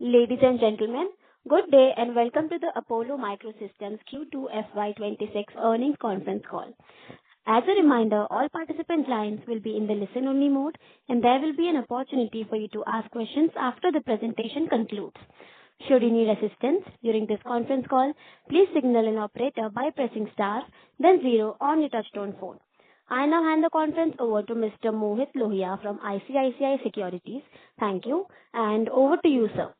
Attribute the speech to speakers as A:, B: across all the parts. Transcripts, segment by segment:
A: Ladies and gentlemen, good day and welcome to the Apollo Microsystems Q2 FY26 earnings conference call. As a reminder, all participant lines will be in the listen-only mode, and there will be an opportunity for you to ask questions after the presentation concludes. Should you need assistance during this conference call, please signal an operator by pressing star, then zero on your touch-tone phone. I now hand the conference over to Mr. Mohit Lohia from ICICI Securities. Thank you, and over to you, sir.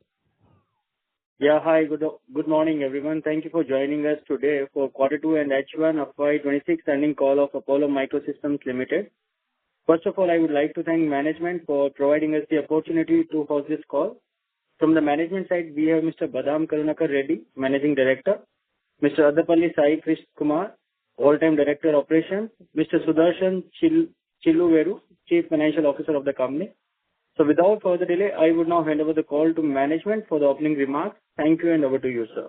B: Yeah, hi, good morning, everyone. Thank you for joining us today for Q2 and H1 FY26 earnings call of Apollo Microsystems Limited. First of all, I would like to thank management for providing us the opportunity to host this call. From the management side, we have Mr. Badam Karunakar Reddy, Managing Director, Mr. Adapalli Sai Krish Kumar, All-Time Director Operations, Mr. Sudarshan Chilluveru, Chief Financial Officer of the company. So without further delay, I would now hand over the call to management for the opening remarks. Thank you, and over to you, sir.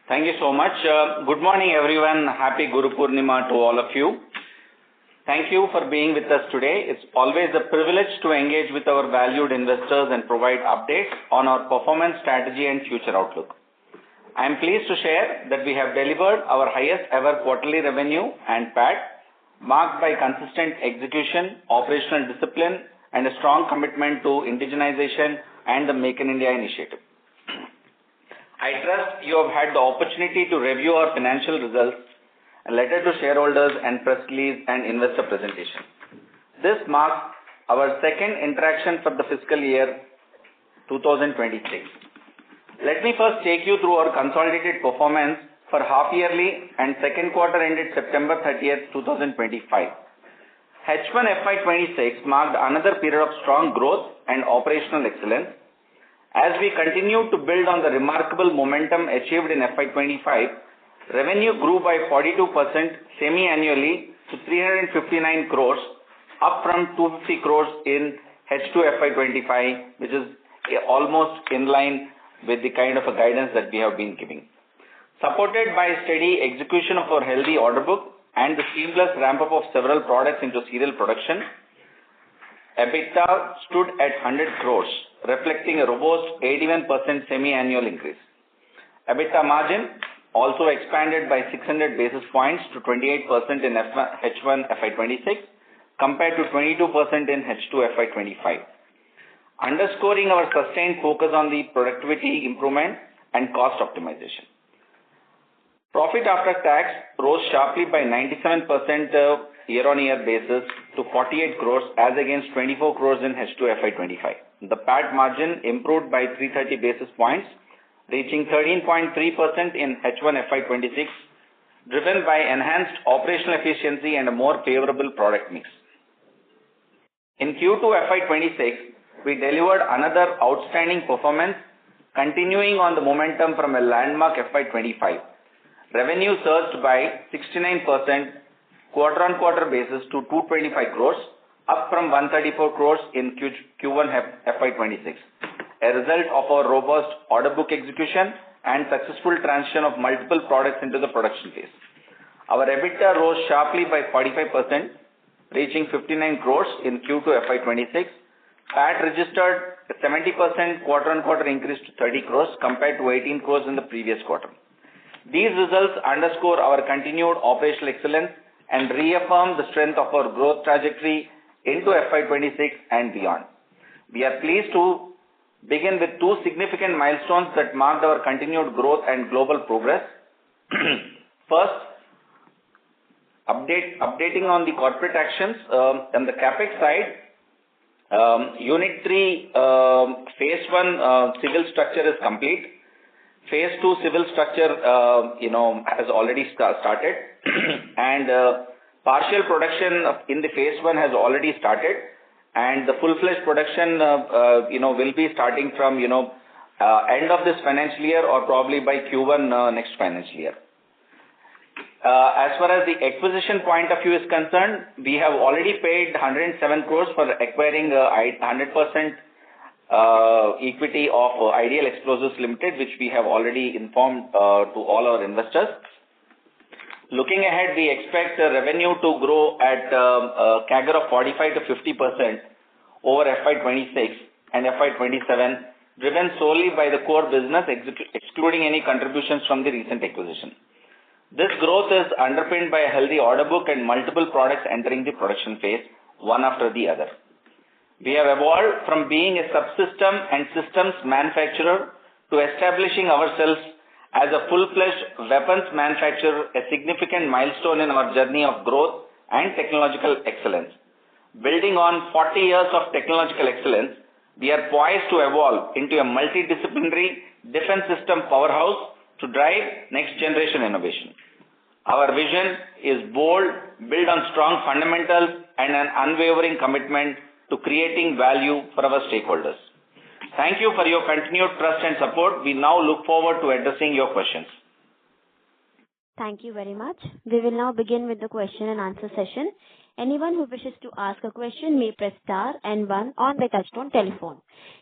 C: Thank you so much. Good morning, everyone. Happy Guru Purnima to all of you. Thank you for being with us today. It's always a privilege to engage with our valued investors and provide updates on our performance strategy and future outlook. I am pleased to share that we have delivered our highest ever quarterly revenue and PAT, marked by consistent execution, operational discipline, and a strong commitment to indigenization and the Make in India initiative. I trust you have had the opportunity to review our financial results, a letter to shareholders, and press release and investor presentation. This marks our second interaction for the fiscal year 2026. Let me first take you through our consolidated performance for half-yearly and second quarter ended September 30th, 2025. H1 FY26 marked another period of strong growth and operational excellence. As we continue to build on the remarkable momentum achieved in FY25, revenue grew by 42% semi-annually to 359 crores, up from 250 crores in H2 FY25, which is almost in line with the kind of a guidance that we have been giving. Supported by steady execution of our healthy order book and the seamless ramp-up of several products into serial production, EBITDA stood at 100 crores, reflecting a robust 81% semi-annual increase. EBITDA margin also expanded by 600 basis points to 28% in H1 FY26 compared to 22% in H2 FY25, underscoring our sustained focus on the productivity improvement and cost optimization. Profit after tax rose sharply by 97% year-on-year basis to 48 crores as against 24 crores in H2 FY25. The PAT margin improved by 330 basis points, reaching 13.3% in H1 FY26, driven by enhanced operational efficiency and a more favorable product mix. In Q2 FY26, we delivered another outstanding performance, continuing on the momentum from a landmark FY25. Revenue surged by 69% quarter-on-quarter basis to 225 crores, up from 134 crores in Q1 FY26, a result of our robust order book execution and successful transition of multiple products into the production phase. Our EBITDA rose sharply by 45%, reaching 59 crores in Q2 FY26. PAT registered a 70% quarter-on-quarter increase to 30 crores compared to 18 crores in the previous quarter. These results underscore our continued operational excellence and reaffirm the strength of our growth trajectory into FY26 and beyond. We are pleased to begin with two significant milestones that marked our continued growth and global progress. First, updating on the corporate actions on the CapEx side. Unit 3 Phase 1 civil structure is complete. Phase 2 civil structure has already started and partial production in the Phase 1 has already started, and the full-fledged production will be starting from end of this financial year or probably by Q1 next financial year. As far as the acquisition point of view is concerned, we have already paid 107 crores for acquiring 100% equity of Ideal Explosives Limited, which we have already informed to all our investors. Looking ahead, we expect revenue to grow at a CAGR of 45 to 50% over FY26 and FY27, driven solely by the core business, excluding any contributions from the recent acquisition. This growth is underpinned by a healthy order book and multiple products entering the production phase, one after the other. We have evolved from being a subsystem and systems manufacturer to establishing ourselves as a full-fledged weapons manufacturer, a significant milestone in our journey of growth and technological excellence. Building on 40 years of technological excellence, we are poised to evolve into a multidisciplinary defense system powerhouse to drive next-generation innovation. Our vision is bold, built on strong fundamentals and an unwavering commitment to creating value for our stakeholders. Thank you for your continued trust and support. We now look forward to addressing your questions.
A: Thank you very much. We will now begin with the question and answer session. Anyone who wishes to ask a question may press star and 1 on the touchtone telephone.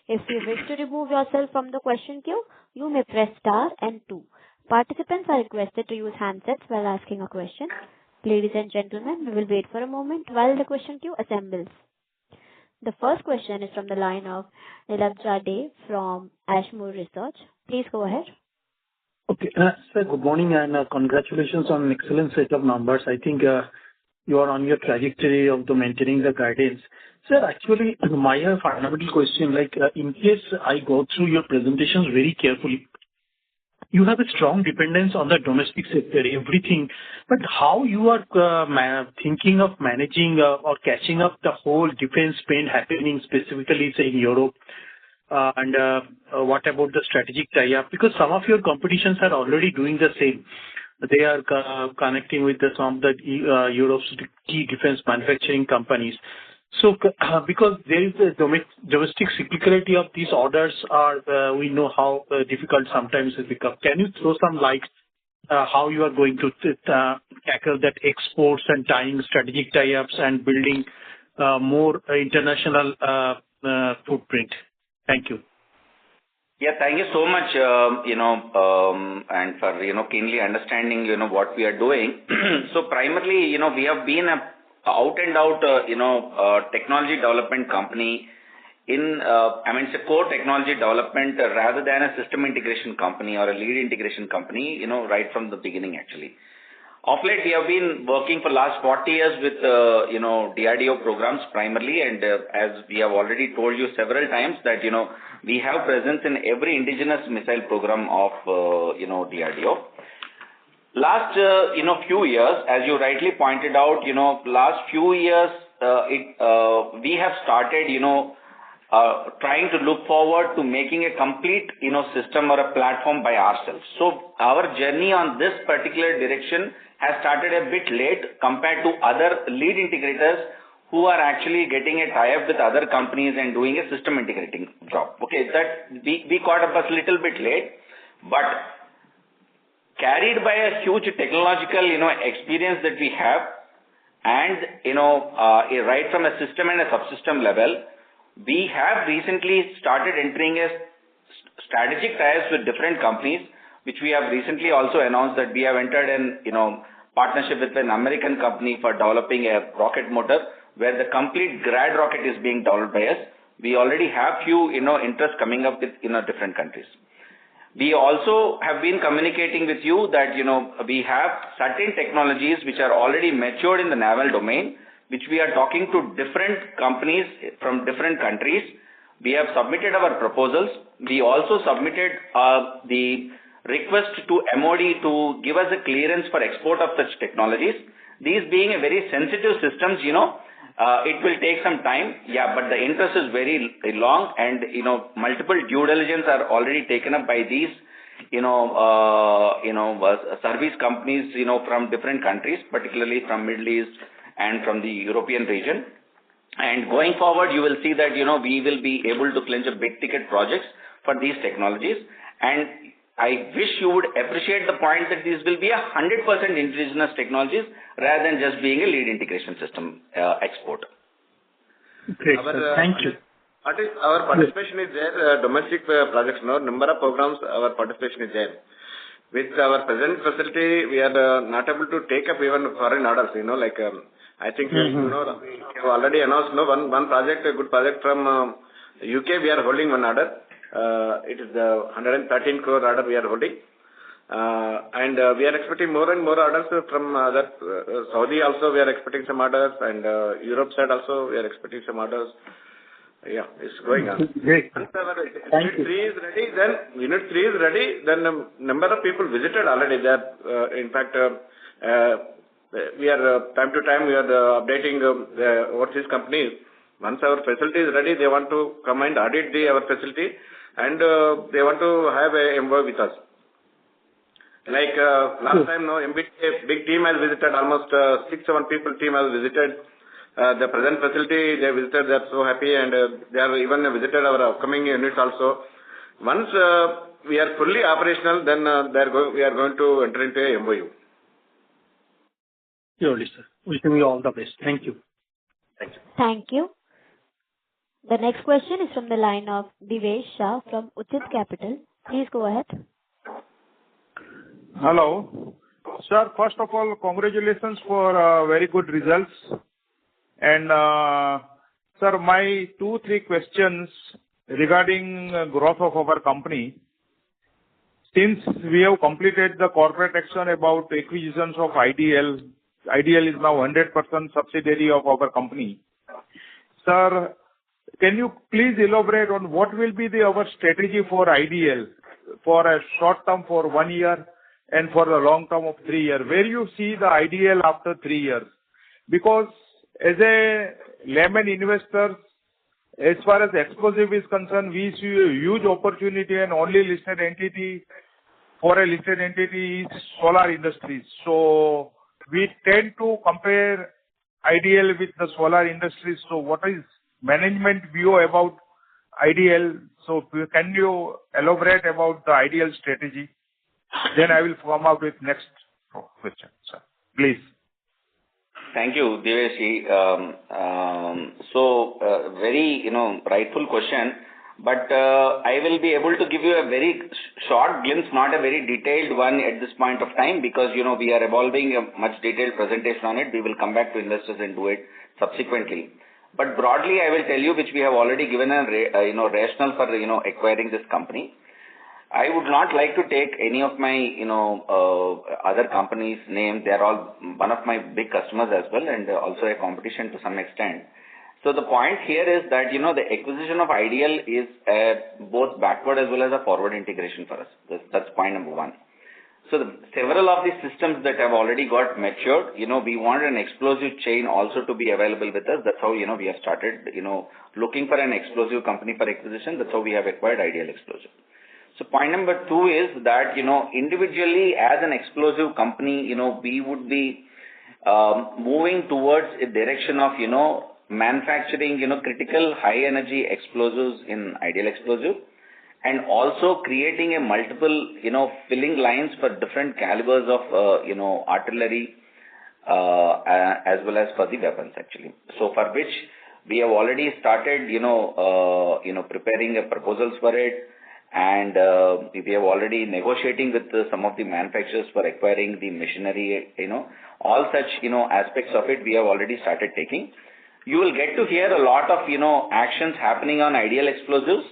A: If you wish to remove yourself from the question queue, you may press star and 2. Participants are requested to use handsets while asking a question. Ladies and gentlemen, we will wait for a moment while the question queue assembles. The first question is from the line of Nilabja Dey from Ashmore Research. Please go ahead.
D: Okay. Sir, good morning and congratulations on an excellent set of numbers. I think you are on your trajectory of maintaining the guidance. Sir, actually, my fundamental question, in case I go through your presentations very carefully, you have a strong dependence on the domestic sector, everything. But how you are thinking of managing or catching up the whole defense spend happening specifically, say, in Europe? And what about the strategic tie-up? Because some of your competitions are already doing the same. They are connecting with some of the Europe's key defense manufacturing companies. So, because there is a domestic cyclicality of these orders, we know how difficult sometimes it becomes. Can you throw some light how you are going to tackle that exports and tying strategic tie-ups and building more international footprint? Thank you.
C: Yeah, thank you so much, and for, keenly understanding, what we are doing. So primarily, we have been out and out, technology development company it's a core technology development rather than a system integration company or a lead integration company, right from the beginning, actually. Of late, we have been working for last 40 years with, DRDO programs primarily, and as we have already told you several times that, we have presence in every indigenous missile program of, DRDO. Last, few years, as you rightly pointed out, last few years, we have started, trying to look forward to making a complete, system or a platform by ourselves. So our journey on this particular direction has started a bit late compared to other lead integrators who are actually getting a tie-up with other companies and doing a system integrating job. Okay, that we caught up a little bit late, but carried by a huge technological, experience that we have, and, right from a system and a subsystem level, we have recently started entering a strategic ties with different companies, which we have recently also announced that we have entered in, partnership with an American company for developing a rocket motor, where the complete grad rocket is being developed by us. We already have few, interest coming up with, different countries. We also have been communicating with you that, we have certain technologies which are already matured in the naval domain, which we are talking to different companies from different countries. We have submitted our proposals. We also submitted the request to MOD to give us a clearance for export of such technologies. These being a very sensitive systems, it will take some time. Yeah, but the interest is very long, and, multiple due diligence are already taken up by these, service companies, from different countries, particularly from Middle East and from the European region. And going forward, you will see that, we will be able to clinch a big ticket projects for these technologies. And I wish you would appreciate the point that these will be 100% indigenous technologies rather than just being a lead integration system export.
D: Great, thank you.
E: Our participation is there, domestic projects, number of programs, our participation is there. With our present facility, we are not able to take up even foreign orders, I think, we have already announced one project, a good project from UK, we are holding one order. It is the 113 crore order we are holding. And we are expecting more and more orders from other Saudi also we are expecting some orders, and Europe side also we are expecting some orders. Yeah, it's going on.
D: Great.
E: Once our unit 3 is ready, then the number of people visited already there. In fact, we are time to time we are updating the overseas companies. Once our facility is ready, they want to come and audit our facility, and they want to have a MOU with us. Like last time, no, MBTA big team has visited, almost 6-7 people team has visited the present facility. They visited, they are so happy, and they are even visited our upcoming units also. Once we are fully operational, then we are going to enter into a MOU.
D: Surely, sir. Wishing you all the best. Thank you.
E: Thank you.
A: Thank you. The next question is from the line of Divesh Shah from Uchit Capital. Please go ahead.
F: Hello. Sir, first of all, congratulations for very good results. And sir, my 2-3 questions regarding growth of our company. Since we have completed the corporate action about acquisitions of IDL, IDL is now 100% subsidiary of our company. Sir, can you please elaborate on what will be our strategy for IDL for a short term for 1 year and for the long term of 3 years? Where you see the IDL after 3 years? Because as a layman investor, as far as explosive is concerned, we see a huge opportunity, and only listed entity for a listed entity is solar industries. So we tend to compare IDL with the solar industries. So what is management view about IDL? So can you elaborate about the IDL strategy? Then I will come out with next question, sir. Please.
C: Thank you, Divesh. Very, rightful question. But I will be able to give you a very short glimpse, not a very detailed one at this point of time, because, we are evolving a much detailed presentation on it. We will come back to investors and do it subsequently. But broadly, I will tell you, which we have already given a rationale for, acquiring this company. I would not like to take any of my, other companies' names. They are all one of my big customers as well, and also a competition to some extent. So the point here is that, the acquisition of IDL is both backward as well as a forward integration for us. That's point number one. So several of the systems that have already got matured, we want an explosive chain also to be available with us. That's how, we have started, looking for an explosive company for acquisition. That's how we have acquired IDL Explosive. So point number 2 is that, individually as an explosive company, we would be moving towards a direction of, manufacturing, critical high energy explosives in IDL Explosive, and also creating a multiple, filling lines for different calibers of, artillery, as well as for the weapons actually. So for which we have already started, preparing a proposals for it. And we have already negotiating with some of the manufacturers for acquiring the machinery, all such, aspects of it we have already started taking. You will get to hear a lot of, actions happening on IDL Explosives,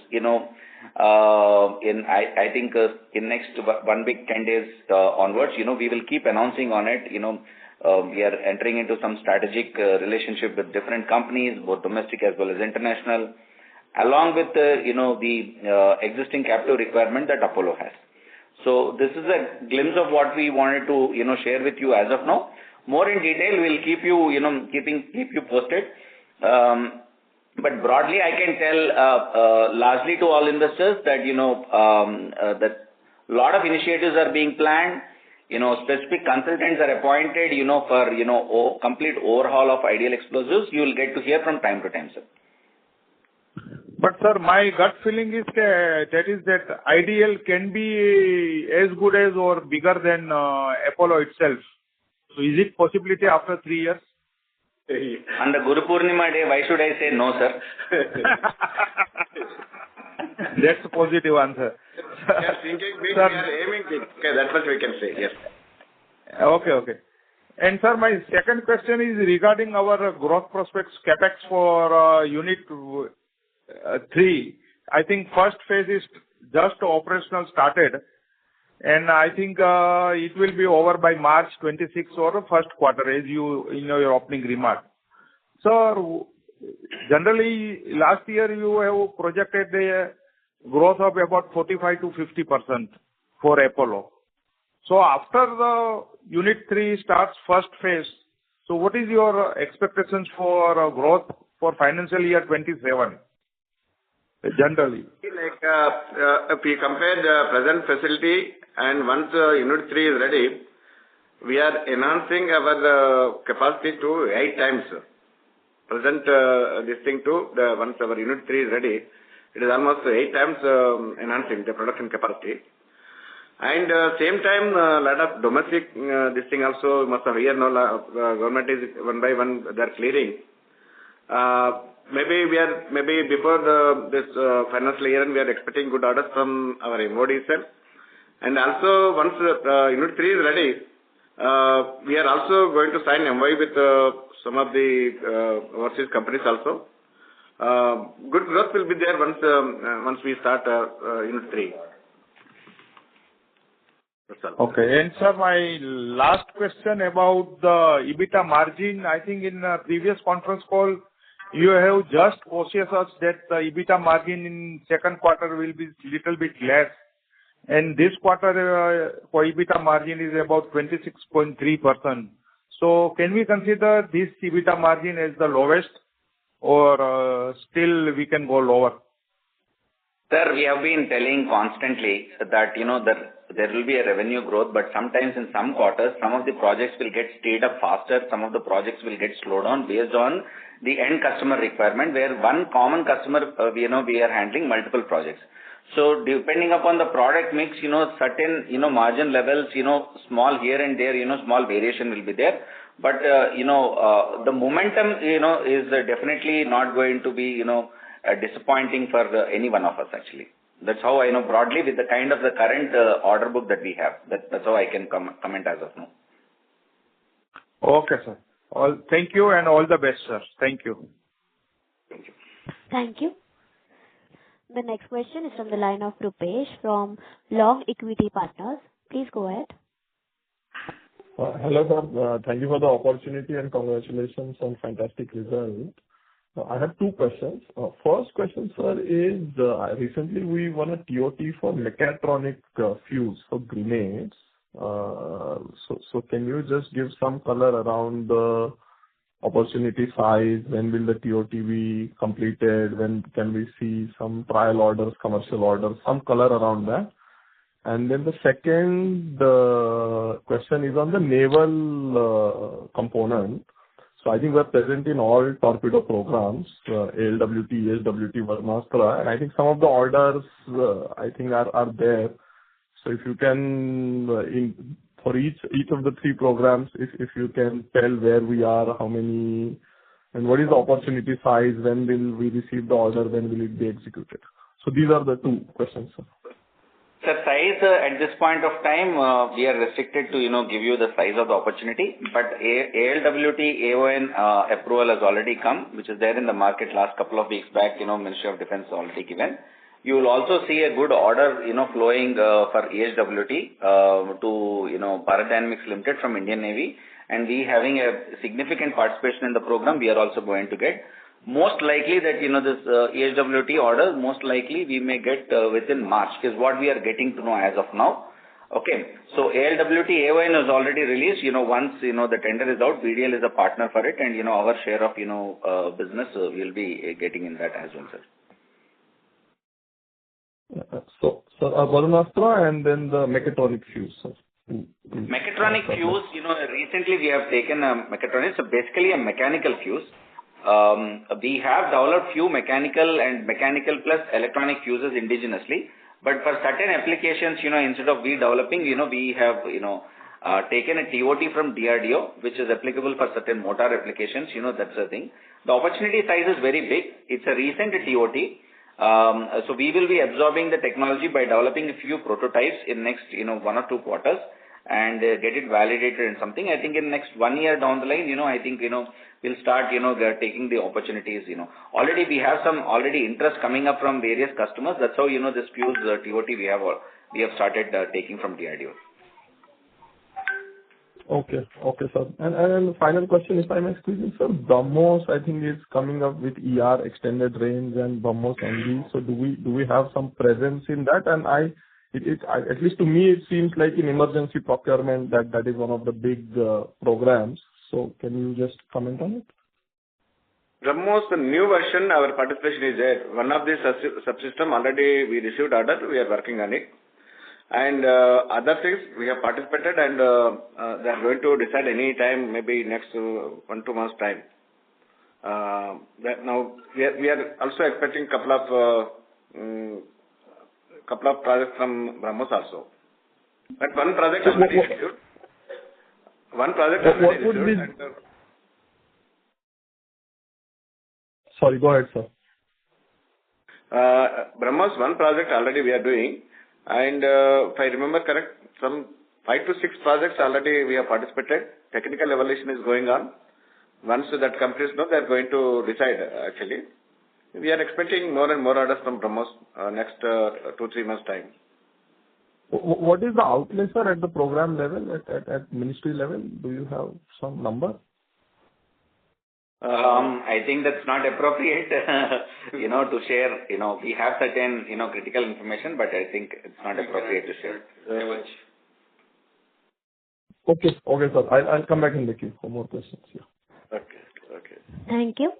C: I think in next 1 week, 10 days onwards, we will keep announcing on it. We are entering into some strategic relationship with different companies, both domestic as well as international, along with the existing captive requirement that Apollo has. So this is a glimpse of what we wanted to share with you as of now. More in detail, we'll keep you keep you posted. But broadly, I can tell largely to all investors that that a lot of initiatives are being planned. Specific consultants are appointed. For complete overhaul of IDL Explosives. You will get to hear from time to time, sir.
F: But sir, my gut feeling is that IDL can be as good as or bigger than Apollo itself. So is it possibility after 3 years?
C: On the Guru Purnima day, why should I say no, sir?
F: That's a positive answer.
E: We are thinking big, we are aiming big. Okay, that's what we can say, yes.
F: Okay. And sir, my second question is regarding our growth prospects, capex for unit 3, I think first phase is just operational started, and I think it will be over by March 26 or first quarter, as you in your opening remark. So generally, last year you have projected a growth of about 45 to 50% for Apollo. So after the Unit 3 starts first phase, so what is your expectations for growth for financial year 27? Generally.
E: Like, if we compare the present facility and once Unit 3 is ready, we are enhancing our capacity to 8 times. Present this thing to once our Unit 3 is ready, it is almost 8 times enhancing the production capacity. And same time, lot of domestic this thing also must have here. No, government is one by one they are clearing. Maybe before this financial year, we are expecting good orders from our MOD itself. And also once Unit 3 is ready, we are also going to sign MOU with some of the overseas companies also. Good growth will be there once we start Unit 3.
F: Okay. And sir, my last question about the EBITDA margin. I think in previous conference call, you have just cautioned us that the EBITDA margin in second quarter will be little bit less. And this quarter, for EBITDA margin is about 26.3%. So can we consider this EBITDA margin as the lowest, or still we can go lower?
C: Sir, we have been telling constantly that, that there will be a revenue growth, but sometimes in some quarters, some of the projects will get stayed up faster, some of the projects will get slowed down based on the end customer requirement, where one common customer, we are handling multiple projects. So depending upon the product mix, certain, margin levels, small here and there, small variation will be there. But, the momentum, is definitely not going to be, disappointing for any one of us actually. That's how I know broadly with the kind of the current order book that we have. That's how I can comment as of now.
F: Okay, sir. Thank you and all the best, sir. Thank you.
C: Thank you.
A: Thank you. The next question is from the line of Rupesh from Long Equity Partners. Please go ahead.
G: Hello, sir. Thank you for the opportunity and congratulations on fantastic result. I have two questions. First question, sir, is recently we won a TOT for mechatronic fuse for grenades. So can you just give some color around the opportunity size? When will the TOT be completed? When can we see some trial orders, commercial orders, some color around that? And then the second question is on the naval component. So I think we're present in all torpedo programs, ALWT, ESWT, Varnastra, and I think some of the orders I think are there. So if you can, for each of the three programs, if you can tell where we are, how many, and what is the opportunity size, when will we receive the order, when will it be executed? So these are the two questions, sir.
C: Sir, size at this point of time, we are restricted to, give you the size of the opportunity. But ALWT, AON approval has already come, which is there in the market last couple of weeks back, Ministry of Defense already given. You will also see a good order, flowing for ESWT to, Bharat Dynamics Limited from Indian Navy. And we having a significant participation in the program, we are also going to get. Most likely that, this ESWT order, most likely we may get within March, is what we are getting to know as of now. Okay. So ALWT, AON is already released. Once, the tender is out, BDL is a partner for it, and, our share of, business we'll be getting in that as well, sir.
G: So Varnastra and then the mechatronic fuse, sir.
C: Mechatronic fuse, recently we have taken a mechatronic, so basically a mechanical fuse. We have developed few mechanical plus electronic fuses indigenously, but for certain applications, instead of we developing, we have, taken a TOT from DRDO, which is applicable for certain motor applications, that's the thing. The opportunity size is very big. It's a recent TOT. So we will be absorbing the technology by developing a few prototypes in next, 1 or 2 quarters. and get it validated and something. I think in next 1 year down the line, I think, we'll start, taking the opportunities, Already we have some interest coming up from various customers. That's how, this Fuse TOT we have started taking from DRDO.
G: Okay, sir. And final question, if I may squeeze in, sir. BrahMos, I think, is coming up with ER extended range and BrahMos NG. So do we have some presence in that? And at least to me, it seems like in emergency procurement that is one of the big programs. So can you just comment on it?
E: BrahMos, the new version, our participation is there. One of the subsystem already we received order. We are working on it. And other things we have participated, and they are going to decide any time, maybe next 1-2 months time. Now we are also expecting couple of projects from BrahMos also. But one project already issued.
G: Sorry, go ahead, sir.
E: BrahMos, one project already we are doing. And if I remember correct, some 5 to 6 projects already we have participated. Technical evaluation is going on. Once that completes, they are going to decide actually. We are expecting more and more orders from BrahMos next 2-3 months time.
G: What is the outlay, sir, at the program level, at ministry level? Do you have some number?
C: I think that's not appropriate, to share. We have certain, critical information, but I think it's not appropriate to share. Very much.
G: Okay, sir. I'll come back in the queue for more questions. Yeah.
E: Okay.
A: Thank you.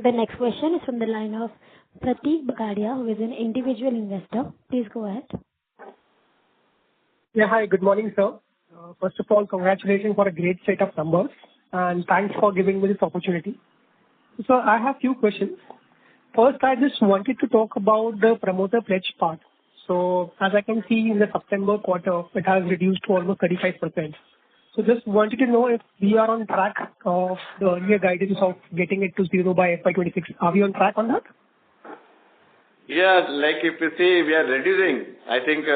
A: The next question is from the line of Pratik Bagadia, who is an individual investor. Please go ahead.
H: Yeah, hi. Good morning, sir. First of all, congratulations for a great set of numbers. And thanks for giving me this opportunity. So I have few questions. First, I just wanted to talk about the promoter pledge part. So as I can see in the September quarter, it has reduced to almost 35%. So just wanted to know if we are on track of the earlier guidance of getting it to zero by FY26. Are we on track on that?
E: Yeah, like if you see, we are reducing. I think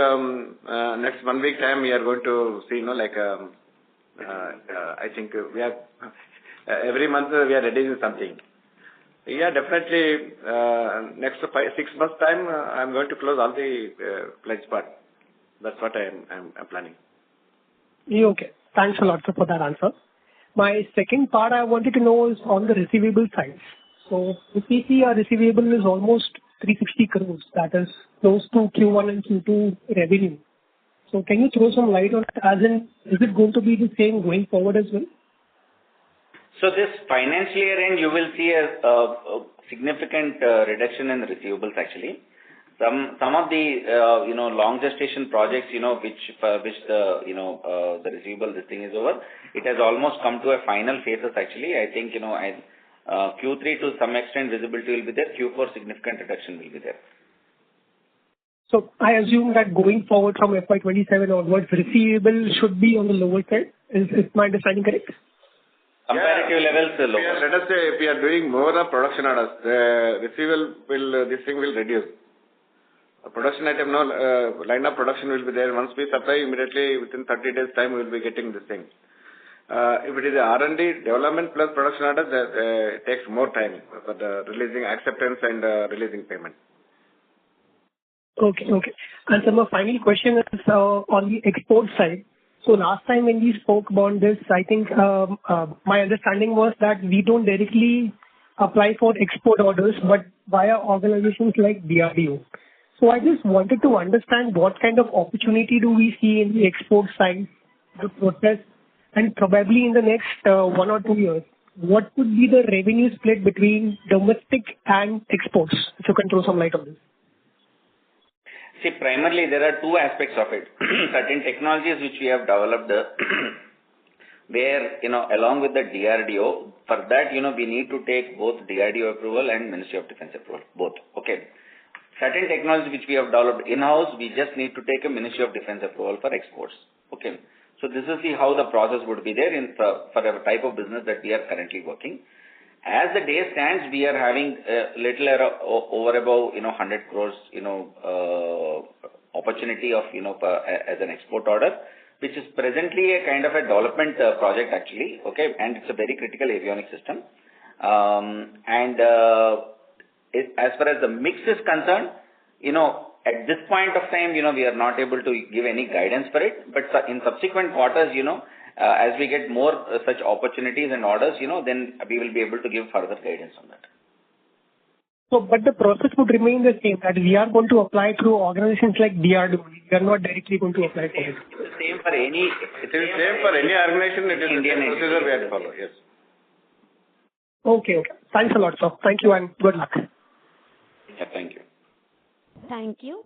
E: next 1 week time we are going to see, I think we have every month we are reducing something. Yeah, definitely. Next 5-6 months time, I'm going to close all the pledge part. That's what I'm planning.
H: Yeah, okay. Thanks a lot, sir, for that answer. My second part I wanted to know is on the receivable side. So if we see our receivable is almost 360 crores, that is close to Q1 and Q2 revenue. So can you throw some light on it? As in, is it going to be the same going forward as well?
C: So this financial year end, you will see a significant reduction in the receivables actually. Some of the long gestation projects, which the receivable this thing is over, it has almost come to a final phases actually. I think Q3 to some extent visibility will be there. Q4 significant reduction will be there.
H: So I assume that going forward from FY27 onwards, receivable should be on the lower side. Is my understanding correct?
C: Comparative levels are lower.
E: Let us say if we are doing more of production orders, the receivable this thing will reduce. A production item, line of production will be there. Once we supply, immediately within 30 days time we will be getting this thing. If it is R&D development plus production orders, it takes more time for the releasing acceptance and releasing payment.
H: Okay. And so my final question is on the export side. So last time when we spoke about this, I think my understanding was that we don't directly apply for export orders, but via organizations like DRDO. So I just wanted to understand what kind of opportunity do we see in the export side, the process, and probably in the next 1 or 2 years, what would be the revenue split between domestic and exports? If you can throw some light on this.
C: See, primarily there are two aspects of it. Certain technologies which we have developed where, along with the DRDO, for that, we need to take both DRDO approval and Ministry of Defence approval, both. Okay. Certain technologies which we have developed in-house, we just need to take a Ministry of Defence approval for exports. Okay. So this is how the process would be there for a type of business that we are currently working. As the day stands, we are having little over above 100 crores opportunity of as an export order, which is presently a kind of a development project actually, okay, and it's a very critical avionics system. As far as the mix is concerned, at this point of time, we are not able to give any guidance for it, but in subsequent quarters, as we get more such opportunities and orders, then we will be able to give further guidance on that.
H: So, but the process would remain the same, that we are going to apply through organizations like DRDO. We are not directly going to apply for it.
C: It's the same for any.
E: It is same for any organization. It is Indian procedure we have to follow. Yes.
H: Okay. Thanks a lot, sir. Thank you and good luck.
C: Yeah, thank you.
A: Thank you.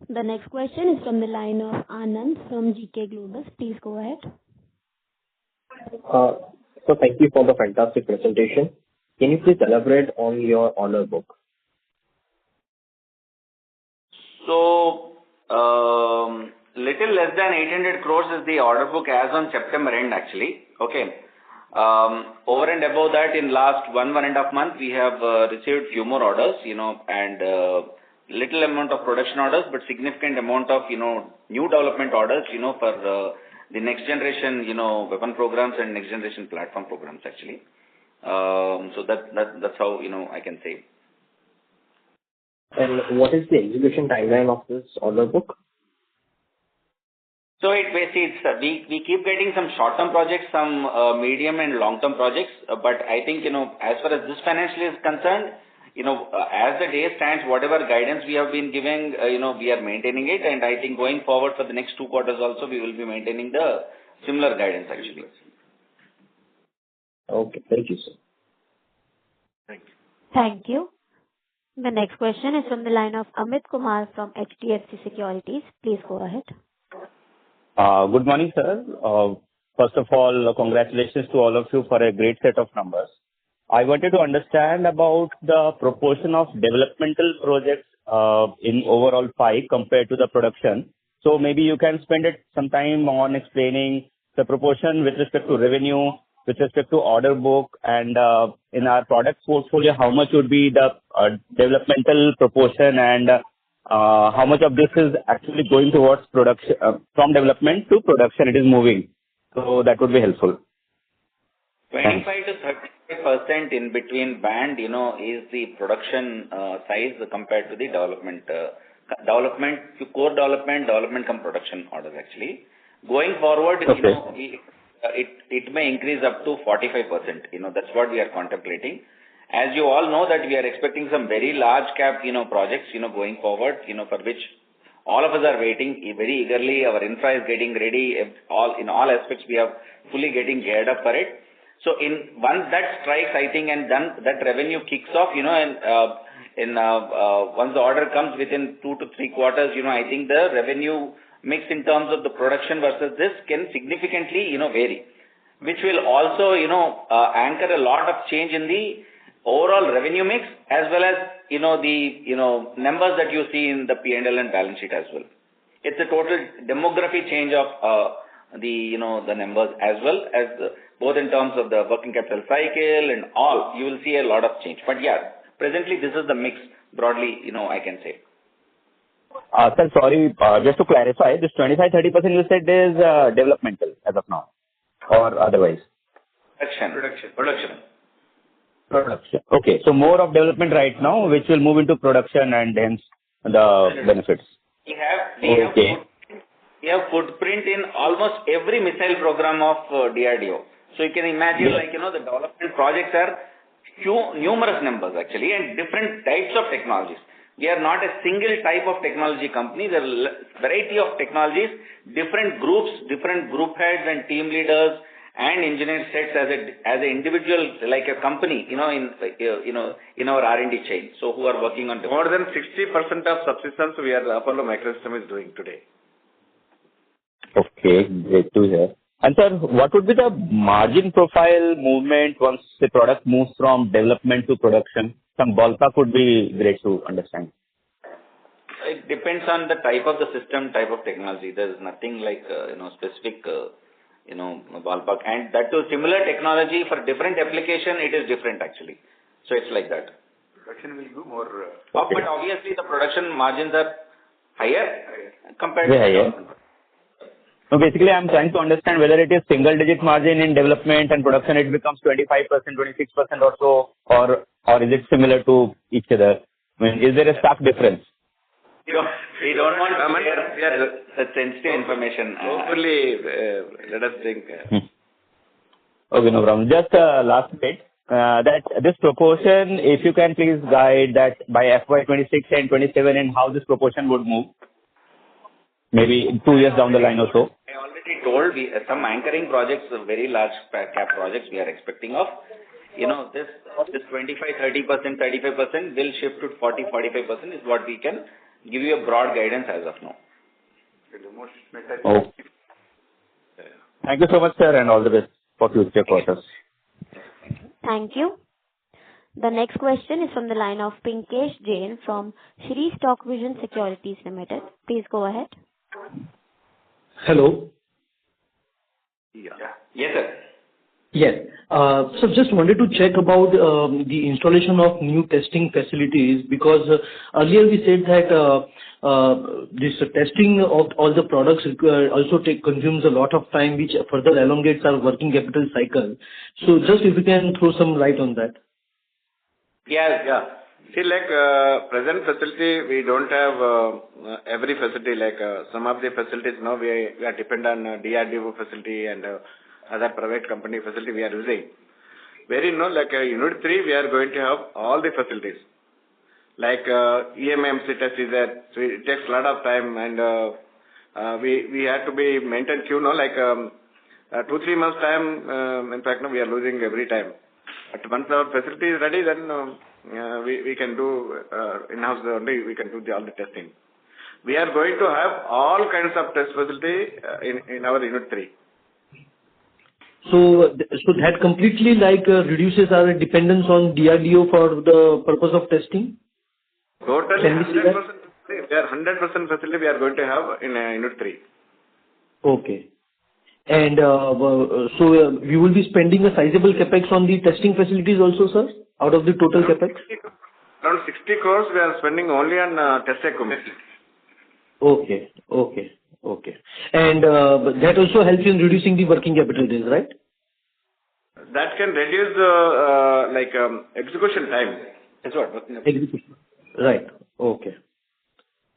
A: The next question is from the line of Anand from GK Global. Please go ahead.
I: So thank you for the fantastic presentation. Can you please elaborate on your order book?
C: So, little less than 800 crores is the order book as on September end actually. Okay. Over and above that, in last 1.5 months, we have received few more orders, and little amount of production orders, but significant amount of, new development orders, for the next generation, weapon programs and next generation platform programs actually. So that's how, I can say.
I: And what is the execution timeline of this order book?
C: So it basically, we keep getting some short-term projects, some medium and long-term projects. But I think, as far as this financial is concerned, as the day stands, whatever guidance we have been giving, we are maintaining it. And I think going forward for the next 2 quarters also, we will be maintaining the similar guidance actually.
I: Okay. Thank you, sir.
A: Thank you. The next question is from the line of Amit Kumar from HDFC Securities. Please go ahead.
J: Good morning, sir. First of all, congratulations to all of you for a great set of numbers. I wanted to understand about the proportion of developmental projects in overall pie compared to the production. So maybe you can spend some time on explaining the proportion with respect to revenue, with respect to order book, and in our product portfolio, how much would be the developmental proportion, and how much of this is actually going towards production, from development to production it is moving. So that would be helpful.
C: 25 to 35% in between band, is the production size compared to the development to core development come production orders actually. Going forward,
J: Okay.
C: It may increase up to 45%. That's what we are contemplating. As you all know that we are expecting some very large cap, projects, going forward, for which all of us are waiting very eagerly. Our infra is getting ready. In all aspects, we are fully getting geared up for it. So once that strikes, I think, and then that revenue kicks off, and once the order comes within 2 to 3 quarters, I think the revenue mix in terms of the production versus this can significantly, vary, which will also, anchor a lot of change in the overall revenue mix as well as, the, numbers that you see in the P&L and balance sheet as well. It's a total demography change of the numbers as well as both in terms of the working capital cycle and all. You will see a lot of change. But yeah, presently this is the mix broadly, I can say.
J: Sir, sorry, just to clarify, this 25-30% you said is developmental as of now, or otherwise? Production. Okay, so more of development right now, which will move into production and hence the benefits.
C: We have footprint in almost every missile program of DRDO. So you can imagine, the development projects are numerous numbers actually, and different types of technologies. We are not a single type of technology company. There are a variety of technologies, different groups, different group heads and team leaders and engineer sets as an individual, like a company, in our R&D chain. So who are working on
E: more than 60% of subsystems Apollo Microsystem is doing today.
J: Okay, great to hear. And sir, what would be the margin profile movement once the product moves from development to production? Some ballpark would be great to understand.
C: It depends on the type of the system, type of technology. There is nothing like, specific, ballpark. And that too, similar technology for different application, it is different actually. So it's like that.
E: Production will do more.
C: But obviously the production margins are higher compared to
J: higher. So basically, I'm trying to understand whether it is single-digit margin in development and production, it becomes 25%, 26% or so, or is it similar to each other? I mean, is there a stark difference?
C: We don't want to share the sensitive information.
E: Hopefully, let us think.
J: Okay, no problem. Just last bit, that this proportion, if you can please guide that by FY26 and 27 and how this proportion would move, maybe 2 years down the line or so.
C: I already told some anchoring projects, very large cap projects we are expecting of. This 25, 30%, 35% will shift to 40, 45% is what we can give you a broad guidance as of now.
J: Oh. Thank you so much, sir, and all the best for future quarters.
A: Thank you. The next question is from the line of Pinkesh Jain from Shri Stock Vision Securities Limited. Please go ahead.
K: Hello.
C: Yeah. Yes, sir.
K: Yes. So just wanted to check about the installation of new testing facilities, because earlier we said that this testing of all the products also consumes a lot of time, which further elongates our working capital cycle. So just if you can throw some light on that.
E: Yeah. See, like present facility, we don't have every facility. Like some of the facilities now we are dependent on DRDO facility and other private company facility we are using. Where like Unit 3, we are going to have all the facilities. Like EMMC test is there, so it takes a lot of time, and we have to be maintain queue, like 2-3 months time. In fact, we are losing every time. But once our facility is ready, then we can do in-house only. We can do all the testing. We are going to have all kinds of test facility in our Unit 3.
K: So that completely reduces our dependence on DRDO for the purpose of testing?
E: Totally 100%. We are 100% facility we are going to have in Unit 3.
K: Okay. And so we will be spending a sizable capex on the testing facilities also, sir, out of the total capex?
E: Around 60 crores we are spending only on test equipment.
K: Okay. And that also helps in reducing the working capital days, right?
E: That can reduce execution time. That's what.
K: Execution. Right. Okay.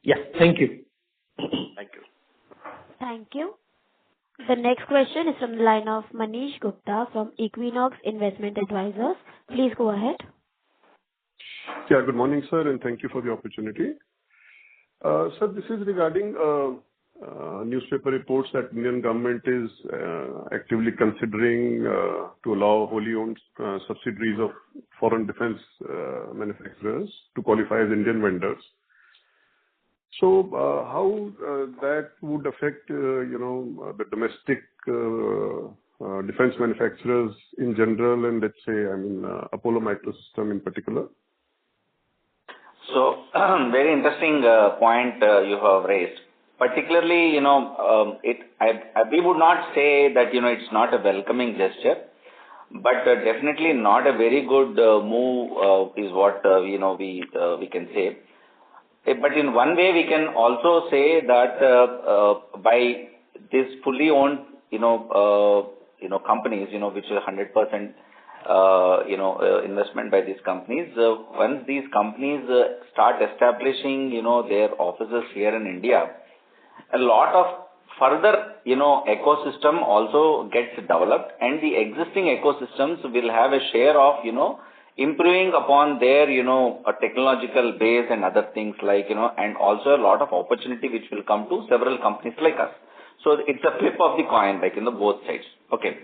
K: Yeah. Thank you.
E: Thank you.
A: Thank you. The next question is from the line of Manish Gupta from Equinox Investment Advisors. Please go ahead.
L: Yeah, good morning, sir, and thank you for the opportunity. Sir, this is regarding newspaper reports that Indian government is actively considering to allow wholly owned subsidiaries of foreign defense manufacturers to qualify as Indian vendors. So how that would affect, the domestic defense manufacturers in general, and let's say, Apollo Microsystem in particular?
C: So, very interesting point you have raised. Particularly, we would not say that, it's not a welcoming gesture, but definitely not a very good move is what, we can say. But in one way, we can also say that by this fully owned, companies, which is 100%, investment by these companies. Once these companies start establishing, their offices here in India, a lot of further, ecosystem also gets developed, and the existing ecosystems will have a share of, improving upon their, technological base and other things like, and also a lot of opportunity which will come to several companies like us. So it's a flip of the coin, like in the both sides. Okay.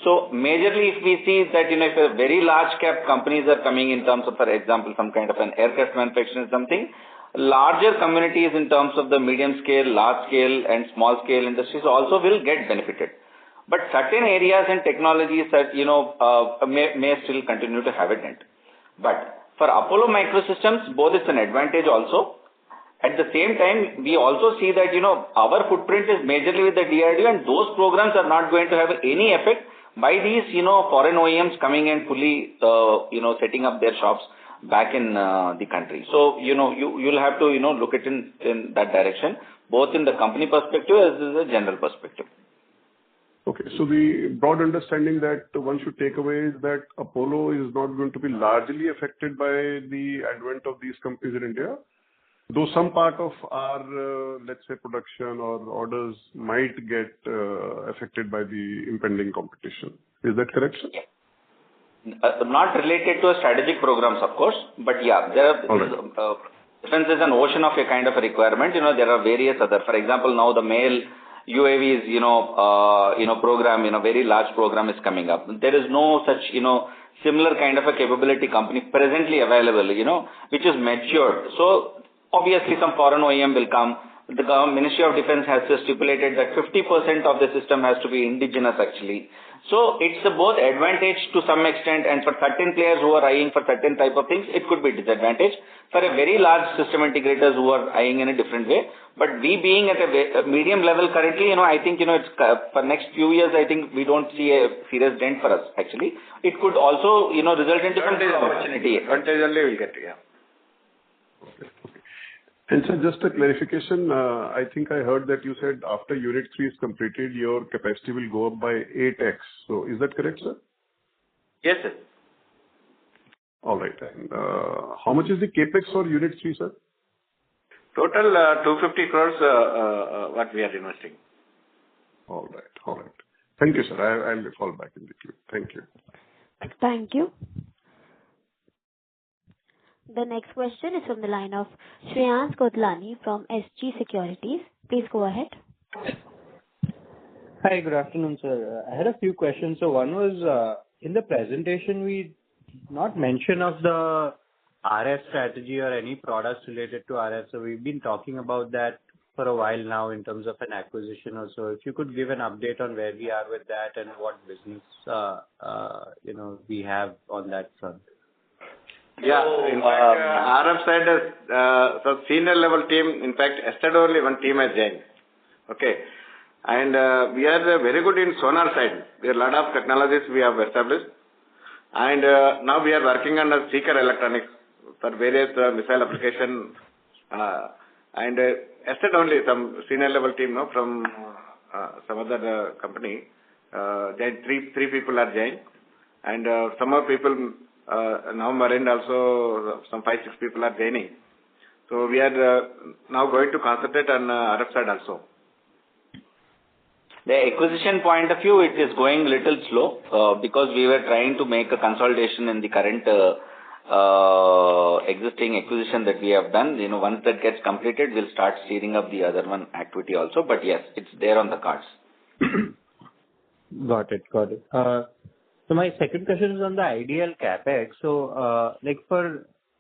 C: So majorly, if we see that, if a very large cap companies are coming in terms of, for example, some kind of an aircraft manufacturing something, larger communities in terms of the medium scale, large scale and small scale industries also will get benefited. But certain areas and technologies that, may still continue to have a dent. But for Apollo Microsystems, both it's an advantage also. At the same time, we also see that, our footprint is majorly with the DRDO, and those programs are not going to have any effect by these, foreign OEMs coming and fully, setting up their shops. back in the country. So, you'll have to, look at in that direction, both in the company perspective as well as the general perspective.
L: Okay. So the broad understanding that one should take away is that Apollo is not going to be largely affected by the advent of these companies in India, though some part of our, let's say, production or orders might get affected by the impending competition. Is that correct, sir?
C: Not related to a strategic programs, of course, but yeah, there are defense is an ocean of a kind of a requirement. There are various other, for example, now the MALE UAVs, program, very large program is coming up. There is no such, similar kind of a capability company presently available, which is matured. So obviously some foreign OEM will come. The Ministry of Defense has stipulated that 50% of the system has to be indigenous actually. So it's both advantage to some extent, and for certain players who are eyeing for certain type of things, it could be disadvantage. For a very large system integrators who are eyeing in a different way. But we being at a medium level currently, I think, it's for next few years, I think we don't see a serious dent for us actually. It could also, result into some opportunity.
E: Advantage only we'll get, yeah.
L: Okay. And sir, just a clarification, I think I heard that you said after Unit 3 is completed, your capacity will go up by 8x. So is that correct, sir?
E: Yes, sir.
L: All right. And how much is the capex for Unit 3, sir?
E: Total 250 crores what we are investing.
L: All right. Thank you, sir. I'll fall back in the queue. Thank you.
A: Thank you. The next question is from the line of Shreyans Kotlani from SG Securities. Please go ahead.
M: Hi, good afternoon, sir. I had a few questions. So one was, in the presentation, we not mention of the RF strategy or any products related to RF. So we've been talking about that for a while now in terms of an acquisition or so. If you could give an update on where we are with that and what business, we have on that front.
E: Yeah, in fact, RF side is some senior level team. In fact, yesterday only one team has joined. Okay. And we are very good in sonar side. There are a lot of technologies we have established. And now we are working on the seeker electronics for various missile application. And yesterday only some senior level team from some other company. Three people are joined. And some more people November end also some 5-6 people are joining. So we are now going to concentrate on RF side also.
C: The acquisition point of view, it is going little slow because we were trying to make a consolidation in the current existing acquisition that we have done. Once that gets completed, we'll start steering up the other one activity also. But yes, it's there on the cards.
M: Got it. So my second question is on the ideal capex. So,